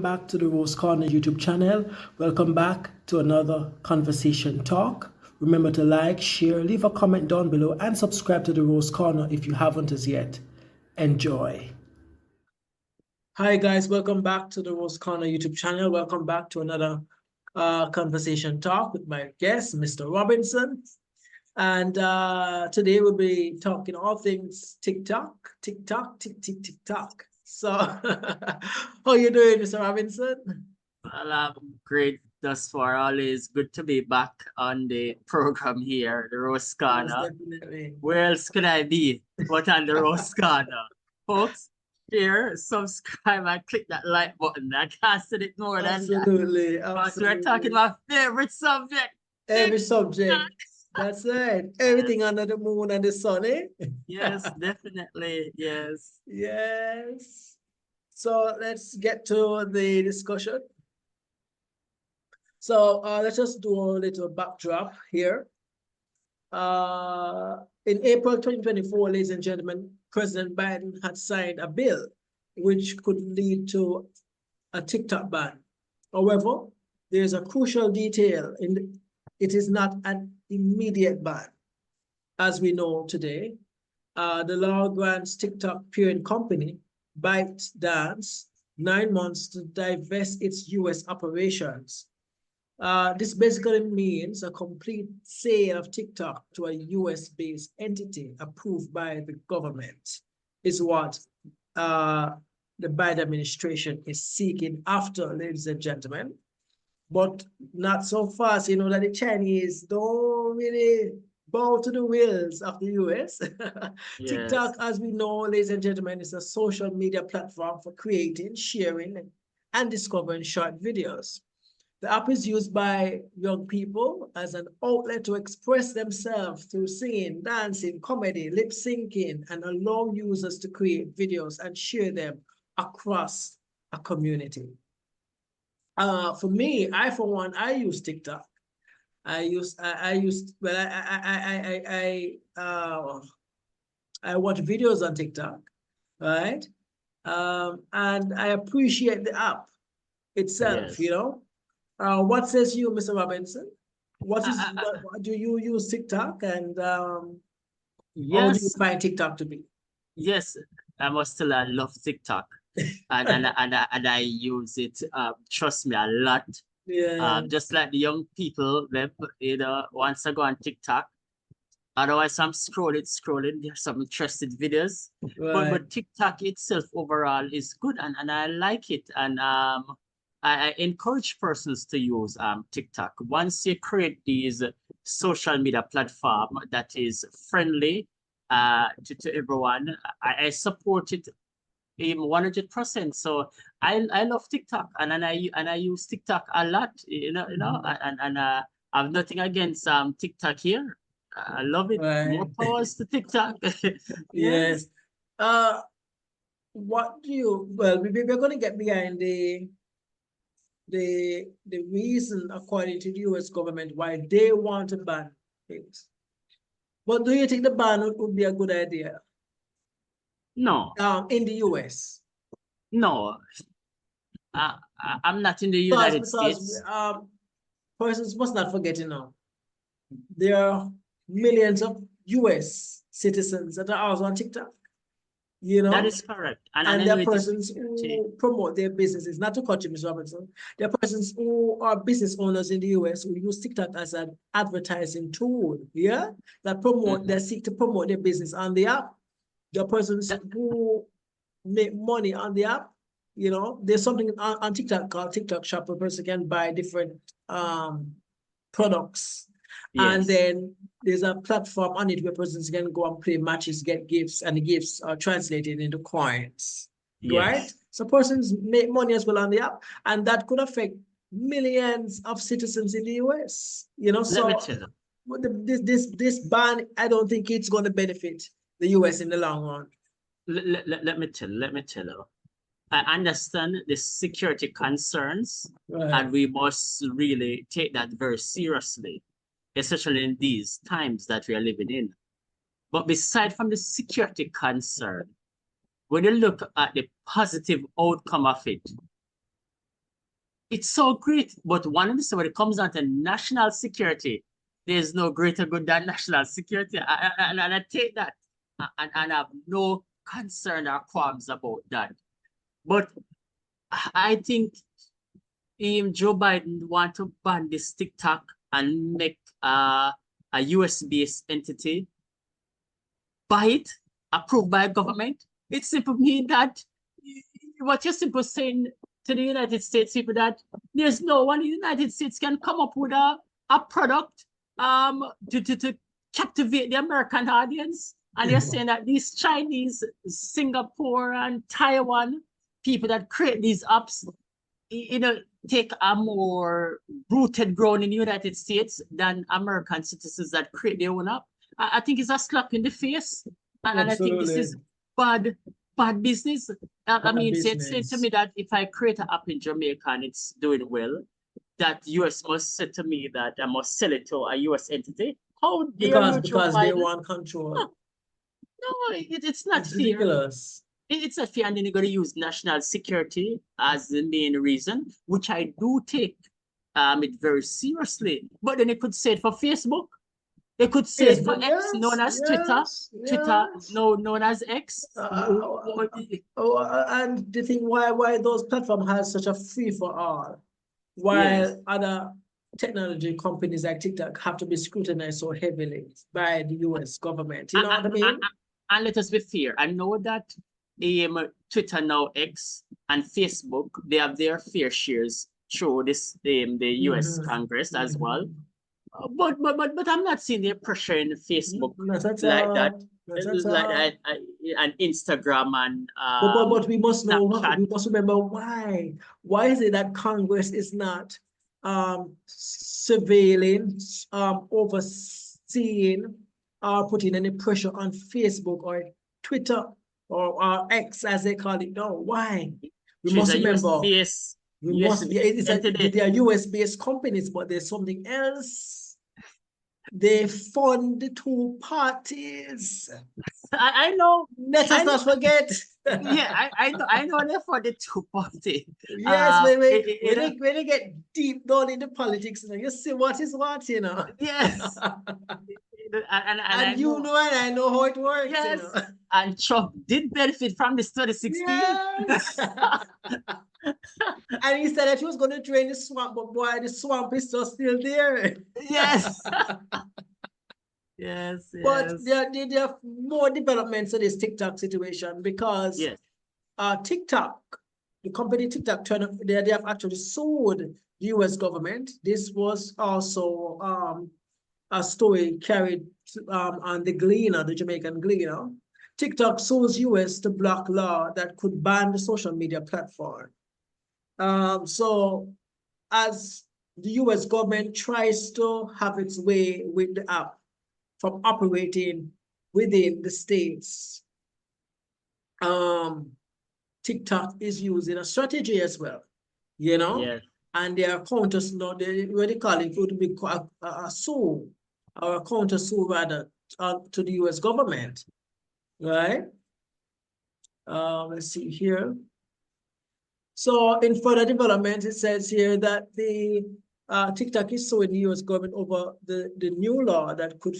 back to the Rose Corner YouTube channel. Welcome back to another conversation talk. Remember to like, share, leave a comment down below, and subscribe to the Rose Corner if you haven't as yet. Enjoy. Hi guys, welcome back to the Rose Corner YouTube channel. Welcome back to another conversation talk with my guest, Mr. Robinson. And today we'll be talking all things TikTok. So, how you doing, Mr. Robinson? Well, I'm great thus far. Always good to be back on the program here, the Rose Corner. Definitely. Where else could I be but on the Rose Corner? Folks, share, subscribe, and click that like button. I can't say it more than that. Absolutely. Because we're talking about favorite subject. Every subject. That's right. Everything under the moon and the sun, eh? Yes, definitely. Yes. Yes. So let's get to the discussion. So let's just do a little backdrop here. In April 2024, ladies and gentlemen, President Biden had signed a bill which could lead to a TikTok ban. However, there's a crucial detail it is not an immediate ban. As we know today, the law grants TikTok parent company, ByteDance, 9 months to divest its US operations. This basically means a complete sale of TikTok to a US-based entity approved by the government is what the Biden administration is seeking after, ladies and gentlemen. But not so fast, you know, that the Chinese don't really bow to the wills of the US. Yes. TikTok, as we know, ladies and gentlemen, is a social media platform for creating, sharing, and discovering short videos. The app is used by young people as an outlet to express themselves through singing, dancing, comedy, lip syncing, and allow users to create videos and share them across a community. For me, for one, I use TikTok. I watch videos on TikTok, right? And I appreciate the app itself, Yes. you know. What says you, Mr. Robinson? What do you use TikTok, and how do you Yes. find TikTok to be? Yes, I must tell I love TikTok. and I use it, trust me, a lot. Yeah. Just like the young people, once I go on TikTok, otherwise I'm scrolling, there's some interested videos. Right. But TikTok itself overall is good, and I like it. And I encourage persons to use TikTok. Once you create these social media platform that is friendly to everyone, I support it 100%. So I love TikTok, and I use TikTok a lot, and I have nothing against TikTok here. I love it. Right. More powers to TikTok. Yes. What do you, well, we're going to get behind the reason, according to the US government, why they want to ban things. But do you think the ban would be a good idea? No. In the US? No. I'm not in the United States. Persons must not forget, you know, there are millions of US citizens that are also on TikTok. You know, that is correct. And there are persons who promote their businesses, not to cut you, Ms. Robinson. There are persons who are business owners in the US who use TikTok as an advertising tool, yeah, that promote, that seek to promote their business on the app. There are persons who make money on the app. You know, there's something on TikTok called TikTok Shop where a person can buy different products. Yes. And then there's a platform on it where persons can go and play matches, get gifts, and the gifts are translated into coins. Yes. Right? So persons make money as well on the app, and that could affect millions of citizens in the US. You know, so this ban, I don't think it's going to benefit the US in the long run. Let me tell you. I understand the security concerns, right, and we must really take that very seriously, especially in these times that we are living in. But beside from the security concern, when you look at the positive outcome of it, it's so great. But one of the when it comes down to national security, there's no greater good than national security. And I take that and I have no concern or qualms about that. But I think Joe Biden want to ban this TikTok and make a US-based entity, buy it, approved by government. It simply means that what you're simply saying to the United States people that there's no one in the United States can come up with a product to captivate the American audience. And you're saying that these Chinese, Singapore and Taiwan people that create these apps, take a more rooted ground in the United States than American citizens that create their own app. I think it's a slap in the face. And I think this is bad business. I mean, say to me that if I create an app in Jamaica and it's doing well, that US must say to me that I must sell it to a US entity. How dare because they want control. No, it's not fair. Ridiculous. It's not fair, and then you're going to use national security as the main reason, which I do take it very seriously. But then they could say it for Facebook. They could say it for X, known as Twitter. Twitter, known as X. And the thing why those platforms have such a free for all, while other technology companies like TikTok have to be scrutinized so heavily by the US government. You know what I mean? And let us be fair. I know that Twitter now X and Facebook, they have their fair shares through this the US Congress as well. But I'm not seeing the pressure in Facebook like that. And Instagram and but we must know Snapchat. We must remember why. Why is it that Congress is not surveilling, overseeing, or putting any pressure on Facebook or Twitter or X as they call it now? Why? We must remember. They are US-based companies, but there's something else. They fund the two parties. I know. Let us not forget. Yeah, I know they fund the two parties. Yes, when they get deep down in the politics, you see what is what, you know. Yes. and you know, and I know how it works. Yes. You know? And Trump did benefit from this 2016. Yes. And he said that he was going to drain the swamp, but boy, the swamp is still there. Yes. Yes. But there are more developments in this TikTok situation because TikTok, the company TikTok, they have actually sued the US government. This was also a story carried on the Gleaner, the Jamaican Gleaner. TikTok sues US to block law that could ban the social media platform. So as the US government tries to have its way with the app from operating within the states, TikTok is using a strategy as well, you know? Yes. And their counters, what they call it, would be a sue, or a counter sue rather, to the US government, right? Let's see here. So in further development, it says here that the TikTok is suing the US government over the new law that could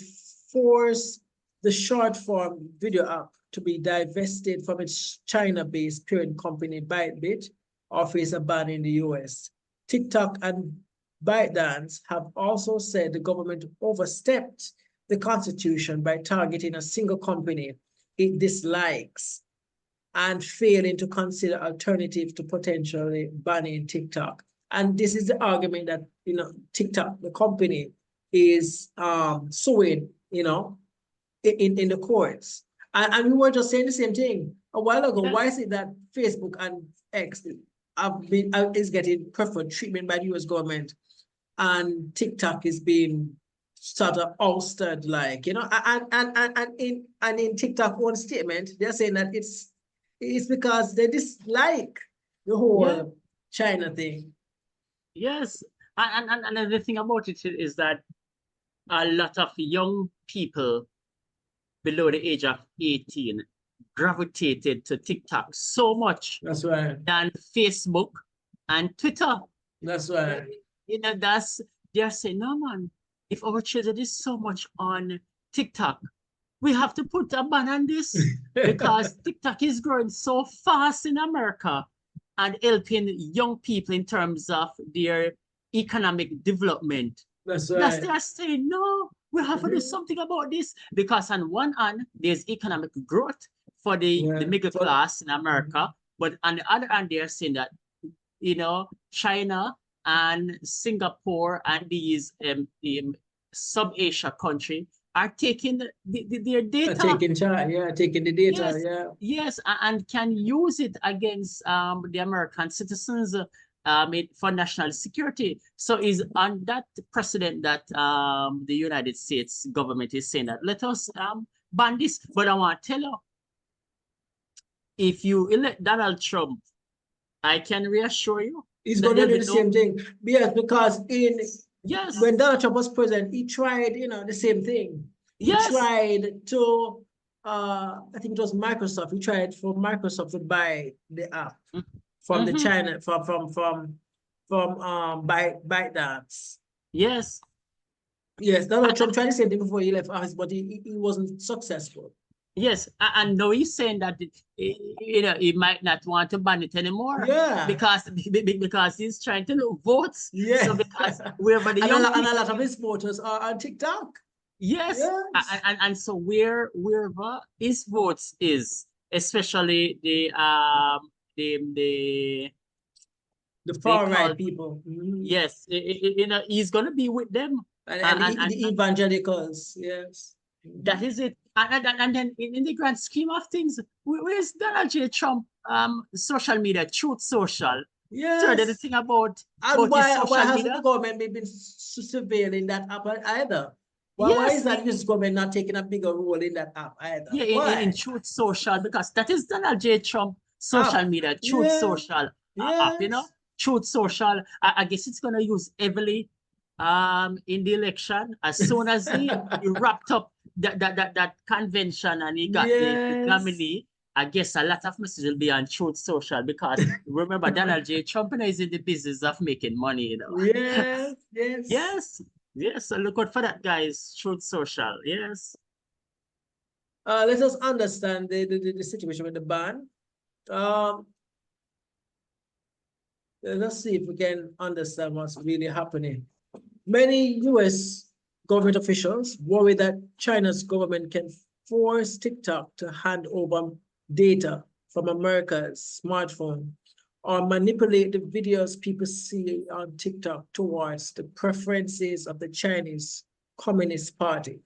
force the short form video app to be divested from its China-based parent company ByteBit or face a ban in the US. TikTok and ByteDance have also said the government overstepped the Constitution by targeting a single company it dislikes and failing to consider alternatives to potentially banning TikTok. And this is the argument that, you know, TikTok, the company, is suing, you know, in the courts. And we were just saying the same thing a while ago. Yeah. Why is it that Facebook and X is getting preferred treatment by the US government and TikTok is being sort of ousted, like, you know, and in TikTok one statement, they're saying that it's because they dislike the whole China thing. Yes, and another thing about it is that a lot of young people below the age of 18 gravitated to TikTok so much. That's right. Than Facebook and Twitter. That's right. You know, they're saying, no man, if our children is so much on TikTok, we have to put a ban on this because TikTok is growing so fast in America and helping young people in terms of their economic development. That's That's right. they're saying, no, we have to do Mhm. something about this because on one hand, there's economic growth for the Yeah. middle For- class in America, but on the other hand, they're saying that, you know, China and Singapore and these sub-Asia country are taking their data. taking charge, yeah, taking the data, Yes. yeah. Yes, and can use it against the American citizens for national security. So is on that precedent that the United States government is saying that let us ban this. But I want to tell you, if you elect Donald Trump, I can reassure you He's that going to there'll do be the no- same thing. Yes, because Yes. when Donald Trump was president, he tried, the same thing. He Yes. tried to, I think it was Microsoft. He tried for Microsoft to buy the app from the Mhm. China, from ByteDance. Yes. Yes, Donald Trump tried the same thing before he left office, but he wasn't successful. Yes, and now he's saying that you know he might not want to ban it anymore. Yeah. Because he's trying to look votes. Yeah. So because wherever the and young a people, lot of his voters are on TikTok. yes, Yes. and so wherever his votes is, especially the far right call- people. Mhm. yes, you know he's gonna be with them. And the evangelicals, yes. That is it. And then in the grand scheme of things, where's Donald J. Trump social media, Truth Social? Yes. So the thing about And his why social hasn't media? the government been surveilling that app either? Why Yes, is that this government not taking a bigger role in that app either? Yeah, Why? in Truth Social, because that is Donald J. Trump social App. media, Truth Yeah. Social app, you know? Yes. Truth Social, I guess it's gonna use heavily in the election as soon as he wrapped up that convention and he got the Yes. nominee. I guess a lot of messages will be on Truth Social because remember Donald J. Trump is in the business of making money, you know. Yes, yes. Yes, yes. So look out for that, guys. Truth Social, yes. Let us understand the situation with the ban. Let's see if we can understand what's really happening. Many US government officials worry that China's government can force TikTok to hand over data from America's smartphone or manipulate the videos people see on TikTok towards the preferences of the Chinese Communist Party.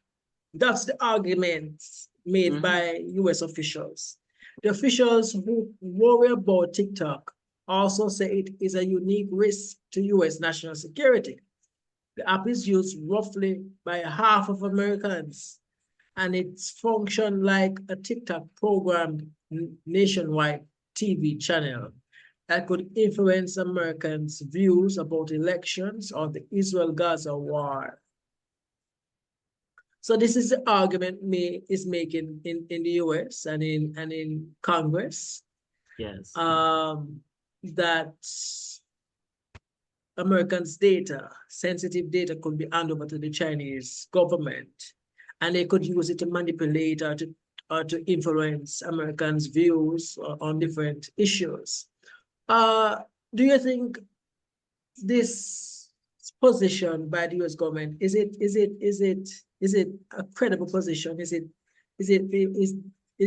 That's the argument made by US officials. The officials who worry about TikTok also say it is a unique risk to US national security. The app is used roughly by half of Americans, and it's functioned like a TikTok programmed nationwide TV channel that could influence Americans' views about elections or the Israel-Gaza war. So this is the argument is making in the US and in Congress. Yes. That Americans' data, sensitive data, could be handed over to the Chinese government, and they could use it to manipulate or to influence Americans' views on different issues. Do you think this position by the US government is it a credible position? Is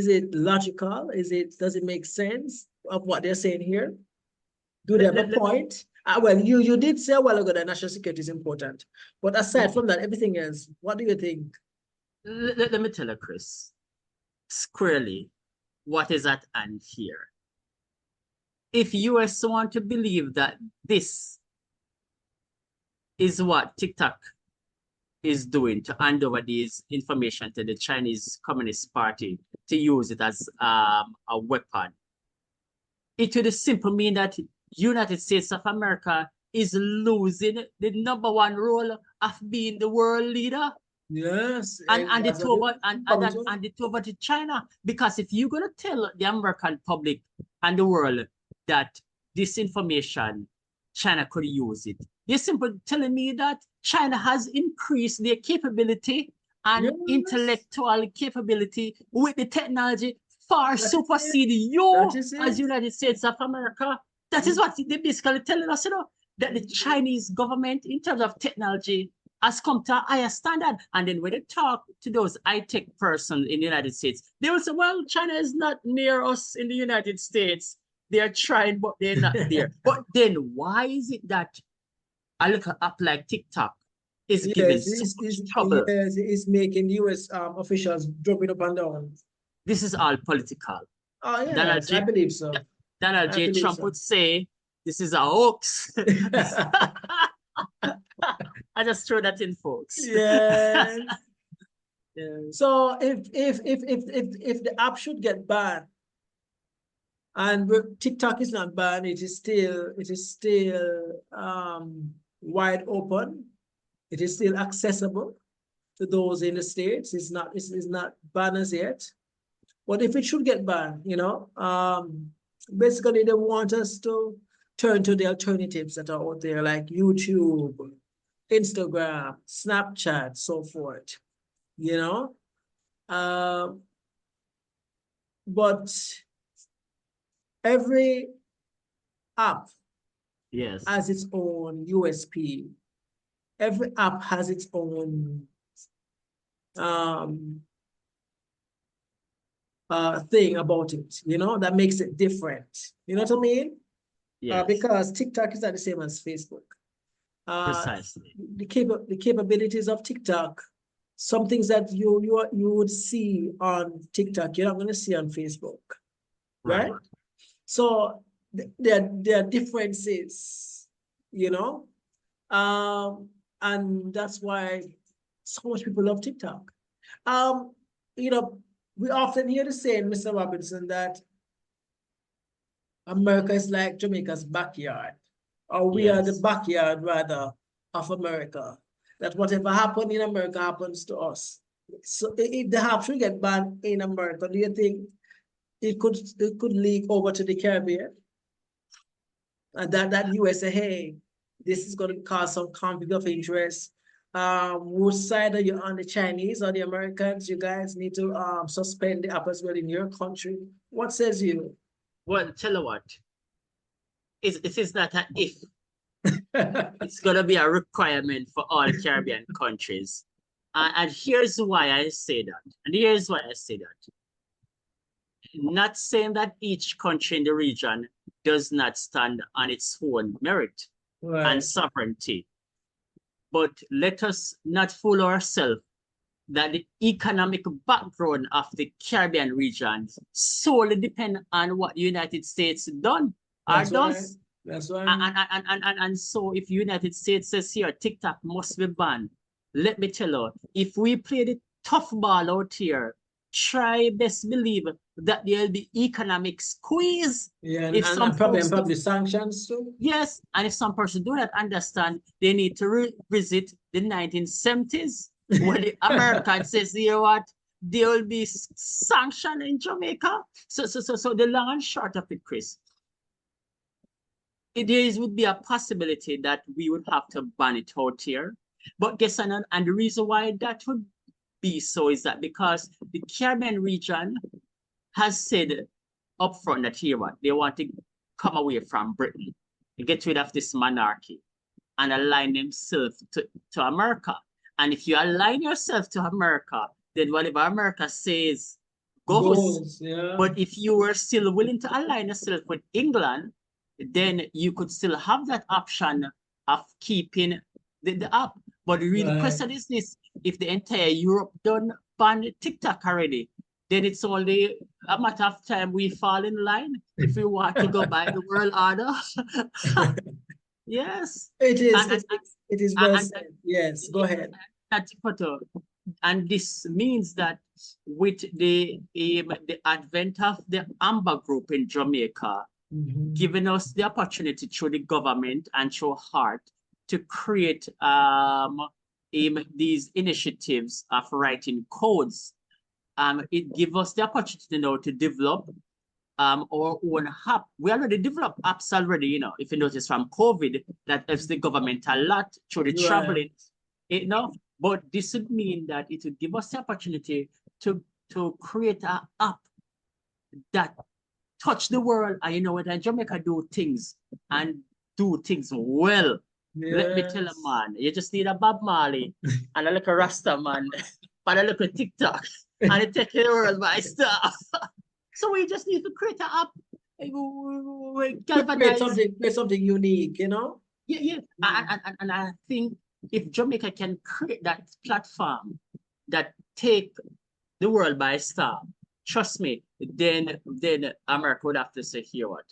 it logical? Does it make sense of what they're saying here? Do they have a point? Well, you did say a while ago that national security is important, but aside from that, everything else, what do you think? Let me tell you, Chris, squarely, what is at hand here? If US want to believe that this is what TikTok is doing to hand over this information to the Chinese Communist Party to use it as a weapon, it would simply mean that United States of America is losing the #1 role of being the world leader. Yes, and it's over to China. Because if you're gonna tell the American public and the world that this information China could use it. They're simply telling me that China has increased their capability and Yes. intellectual capability with the technology far That is it. supersede you That is as it. United States of America. That is what they're basically telling us, you know, that the Chinese government, in terms of technology, has come to a higher standard. And then when they talk to those high-tech persons in the United States, they will say, well, China is not near us in the United States. They're trying, but they're not there. But then why is it that a little app like TikTok is giving Yes, so much trouble? yes, it's making US officials dropping up and down. This is all political. Oh, Donald yes, I J. believe so. Donald I J. believe Trump so. would say, this is a hoax. I just throw that in, folks. Yes. Yeah. So if the app should get banned, and TikTok is not banned, it is still wide open. It is still accessible to those in the States. It's not banned as yet. But if it should get banned, you know, basically they want us to turn to the alternatives that are out there, like YouTube, Instagram, Snapchat, so forth, you know. But every app Yes. has its own USP. Every app has its own thing about it, you know, that makes it different. You know what I mean? Yes. Because TikTok is not the same as Facebook. Precisely. The capabilities of TikTok, some things that you would see on TikTok, you're not going to see on Facebook, right? So there are differences, you know, and that's why so much people love TikTok. You know, we often hear the saying, Mr. Robinson, that America is like Jamaica's backyard, or we are the Yes. backyard rather of America. That whatever happened in America happens to us. So if the app should get banned in America, do you think it could leak over to the Caribbean? And that US say, hey, this is going to cause some conflict of interest. Which side are you on, the Chinese or the Americans? You guys need to suspend the app as well in your country. What says you? Well, tell you what, it is not an if. It's going to be a requirement for all Caribbean countries. And here's why I say that. And here's why I say that. Not saying that each country in the region does not stand on its own merit and sovereignty. But let us not fool ourselves that the economic background of the Caribbean region solely depend on what the United States done or does. That's why. And so if United States says here, TikTok must be banned, let me tell you, if we play the tough ball out here, try best believe that there'll be economic squeeze. Yeah, if and some probably sanctions too. Yes, and if some person do not understand, they need to revisit the 1970s when the Americans says, you know what, there will be sanction in Jamaica. So the long and short of it, Chris, there would be a possibility that we would have to ban it out here. But guess and the reason why that would be so is that because the Caribbean region has said upfront that here what they want to come away from Britain and get rid of this monarchy and align themselves to America. And if you align yourself to America, then whatever America says goes. Yeah. But if you were still willing to align yourself with England, then you could still have that option of keeping the app. But the real question is this: if the entire Europe done ban TikTok already, then it's only a matter of time we fall in line if we want to go by the world order. Yes. It is well said. Yes, go ahead. And this means that with the advent of the Amber Group in Jamaica, giving us the opportunity through the government and through HEART to create these initiatives of writing codes, it gives us the opportunity now to develop our own app. We already developed apps already, you know, if you notice from COVID, that helps the government a lot through the Right. traveling, you know. But this would mean that it would give us the opportunity to create an app that touch the world. And you know what, Jamaica do things and do things well. Let me tell you, Yes. man, you just need a Bob Marley and a little Rasta man and a little TikTok and it take the world by storm. So we just need to create an app. We galvanize. Create something unique, you know? Yeah. And I think if Jamaica can create that platform that take the world by storm, trust me, then America would have to say, here what?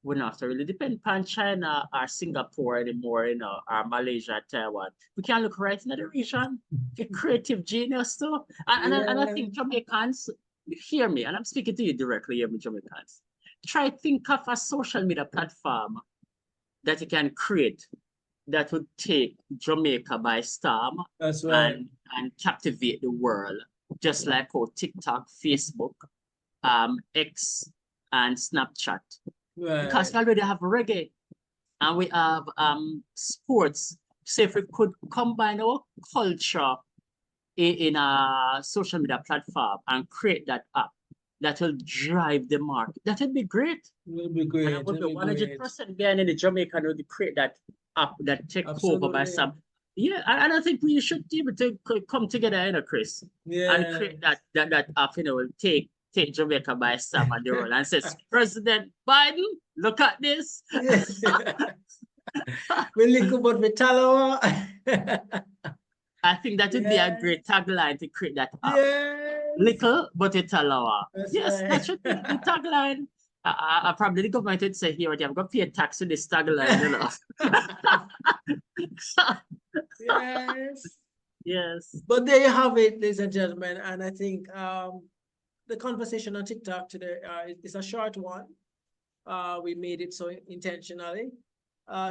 We don't have to really depend on China or Singapore anymore, you know, or Malaysia, Taiwan. We can look right into the region, the creative genius too. And I think Jamaicans, hear me, and I'm speaking to you directly, hear me, Jamaicans. Try think of a social media platform that you can create that would take Jamaica by storm. That's right. And captivate the world, just like how TikTok, Facebook, X, and Snapchat. Right. Because we already have reggae and we have sports. So if we could combine our culture in a social media platform and create that app that will drive the market, that would be great. Will be great. And I would be 100% behind in the Jamaican would create that app that take over by some. Yeah, and I think we should be able to come together, you know, Chris, and create that app, you know, will take Jamaica by storm and the world and says, President Biden, look at this. We link up with Talawa. I think that would be a great tagline to create that app. Yes. Little, but it's a lower. Yes, right. that should be the tagline. I probably the government would say, here, I'm going to pay a tax with this tagline, you know. Yes. Yes. But there you have it, ladies and gentlemen. And I think the conversation on TikTok today is a short one. We made it so intentionally.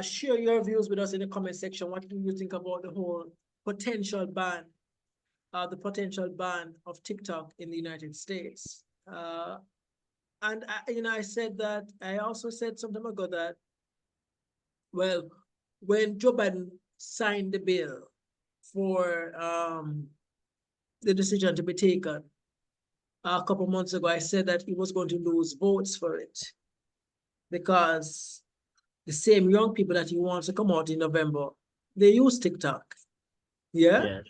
Share your views with us in the comment section. What do you think about the whole potential ban, the potential ban of TikTok in the United States? And I said that, I also said some time ago that, well, when Joe Biden signed the bill for the decision to be taken a couple months ago, I said that he was going to lose votes for it because the same young people that he wants to come out in November, they use TikTok. Yeah. Yes.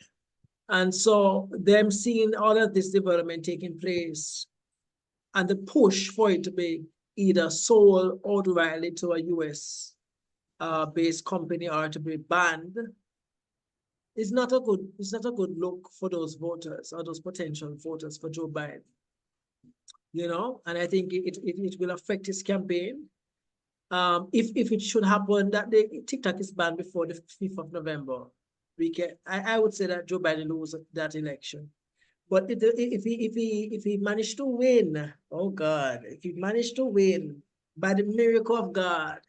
And so them seeing all of this development taking place and the push for it to be either sold outrightly to a US based company or to be banned is not a good look for those voters or those potential voters for Joe Biden. You know, and I think it will affect his campaign. If it should happen that the TikTok is banned before the 5th of November, I would say that Joe Biden loses that election. But if he managed to win, oh God, if he managed to win by the miracle of God,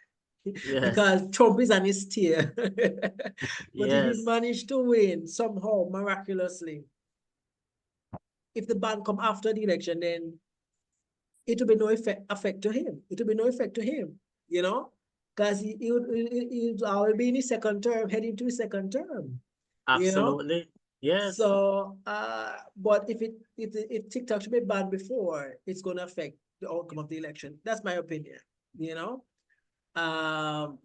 because Trump is on his tier. But if he managed to win somehow miraculously, if the ban come after the election, then it will be no effect to him. It will be no effect to him, you know, because he will be in his second term, heading to his second term. Absolutely. You know? Yes. So, but if TikTok should be banned before, it's going to affect the outcome of the election. That's my opinion. You know,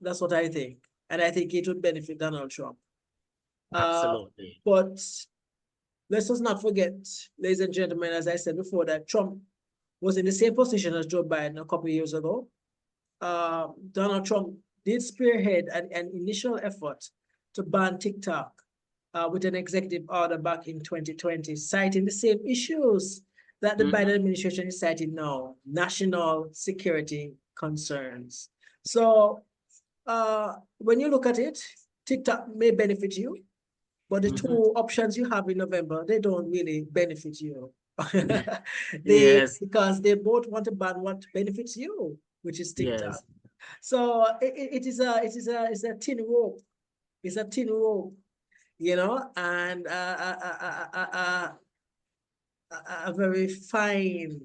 that's what I think, and I think it would benefit Donald Trump. Absolutely. But let's just not forget, ladies and gentlemen, as I said before, that Trump was in the same position as Joe Biden a couple of years ago. Donald Trump did spearhead an initial effort to ban TikTok with an executive order back in 2020, citing the same issues that the Biden administration is citing now, national security concerns. So when you look at it, TikTok may benefit you, but the two options you have in November, they don't really benefit you. Because they both want to ban what benefits you, which is TikTok. Yes. So it's a thin rope. It's a thin rope, you know, and a very fine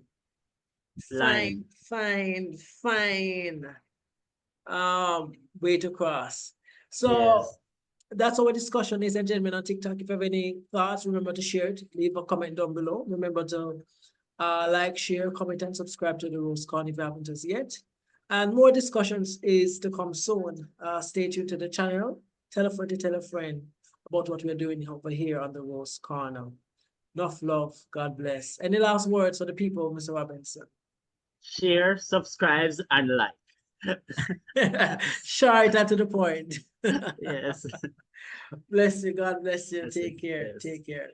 Line. Fine. Way to cross. So Yes. that's our discussion, ladies and gentlemen, on TikTok. If you have any thoughts, remember to share it. Leave a comment down below. Remember to like, share, comment, and subscribe to the Rose Corner if you haven't as yet. And more discussions is to come soon. Stay tuned to the channel. Tell a friend about what we're doing over here on the Rose Corner. Enough love. God bless. Any last words for the people, Mr. Robinson? Share, subscribes, and like. Short and to the point. Yes. Bless you. God bless you. Bless you. Take care. Yes. Take care.